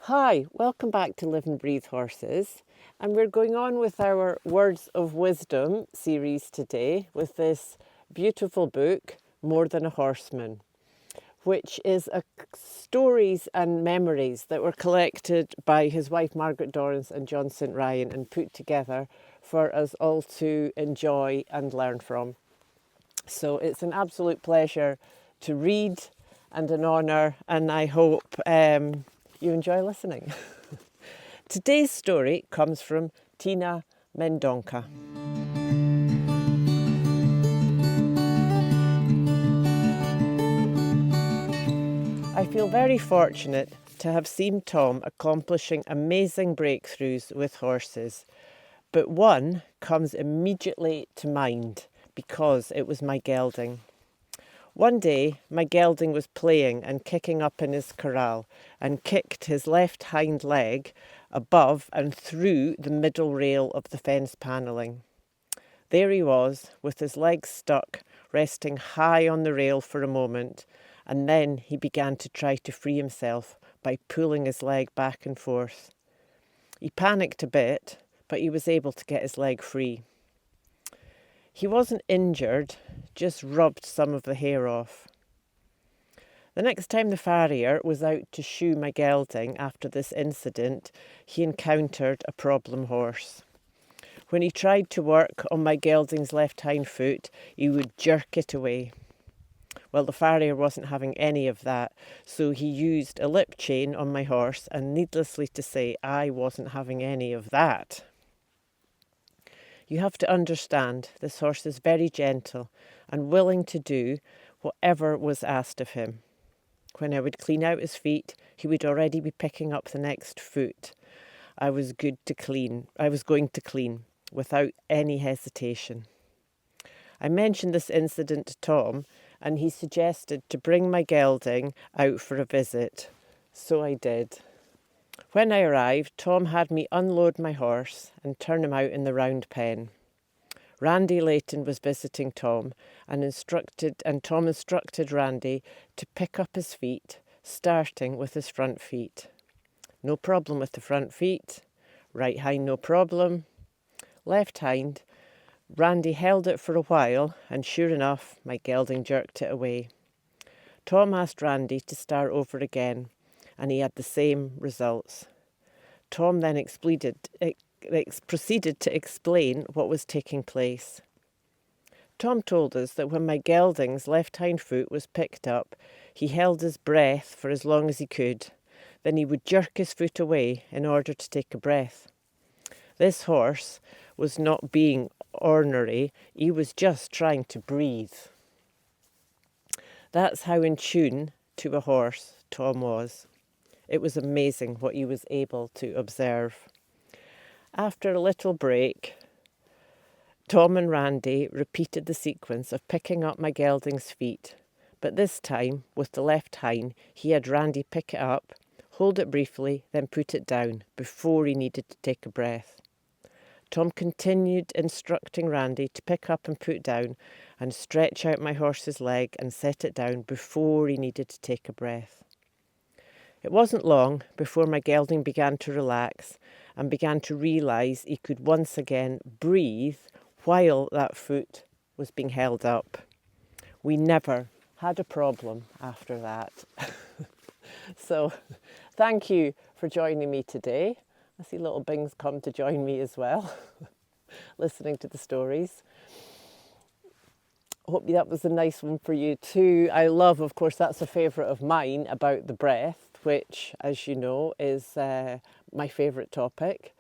Hi, welcome back to Live and Breathe Horses, and we're going on with our Words of Wisdom series today with this beautiful book, More Than a Horseman, which is stories and memories that were collected by his wife Margaret Dorrance and John St. Ryan and put together for us all to enjoy and learn from. So it's an absolute pleasure to read and an honour, and I hope you enjoy listening. Today's story comes from Tina Mendonca. I feel very fortunate to have seen Tom accomplishing amazing breakthroughs with horses, but one comes immediately to mind because it was my gelding. One day, my gelding was playing and kicking up in his corral and kicked his left hind leg above and through the middle rail of the fence panelling. There he was, with his legs stuck, resting high on the rail for a moment, and then he began to try to free himself by pulling his leg back and forth. He panicked a bit, but he was able to get his leg free. He wasn't injured, just rubbed some of the hair off. The next time the farrier was out to shoe my gelding after this incident, he encountered a problem horse. When he tried to work on my gelding's left hind foot, he would jerk it away. Well, the farrier wasn't having any of that, so he used a lip chain on my horse, and needlessly to say, I wasn't having any of that. You have to understand, this horse is very gentle and willing to do whatever was asked of him. When I would clean out his feet, he would already be picking up the next foot I was going to clean without any hesitation. I mentioned this incident to Tom, and he suggested to bring my gelding out for a visit. So I did. When I arrived, Tom had me unload my horse and turn him out in the round pen. Randy Layton was visiting Tom, and Tom instructed Randy to pick up his feet, starting with his front feet. No problem with the front feet. Right hind, no problem. Left hind, Randy held it for a while, and sure enough, my gelding jerked it away. Tom asked Randy to start over again, and he had the same results. Tom then proceeded to explain what was taking place. Tom told us that when my gelding's left hind foot was picked up, he held his breath for as long as he could. Then he would jerk his foot away in order to take a breath. This horse was not being ornery, he was just trying to breathe. That's how in tune to a horse Tom was. It was amazing what he was able to observe. After a little break, Tom and Randy repeated the sequence of picking up my gelding's feet, but this time, with the left hind, he had Randy pick it up, hold it briefly, then put it down before he needed to take a breath. Tom continued instructing Randy to pick up and put down and stretch out my horse's leg and set it down before he needed to take a breath. It wasn't long before my gelding began to relax and began to realise he could once again breathe while that foot was being held up. We never had a problem after that. So thank you for joining me today. I see little Bings come to join me as well, listening to the stories. Hope that was a nice one for you too. I love, of course, that's a favourite of mine about the breath, which, as you know, is my favourite topic.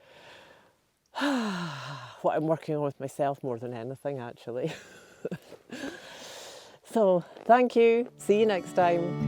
What I'm working on with myself more than anything, actually. So, thank you. See you next time.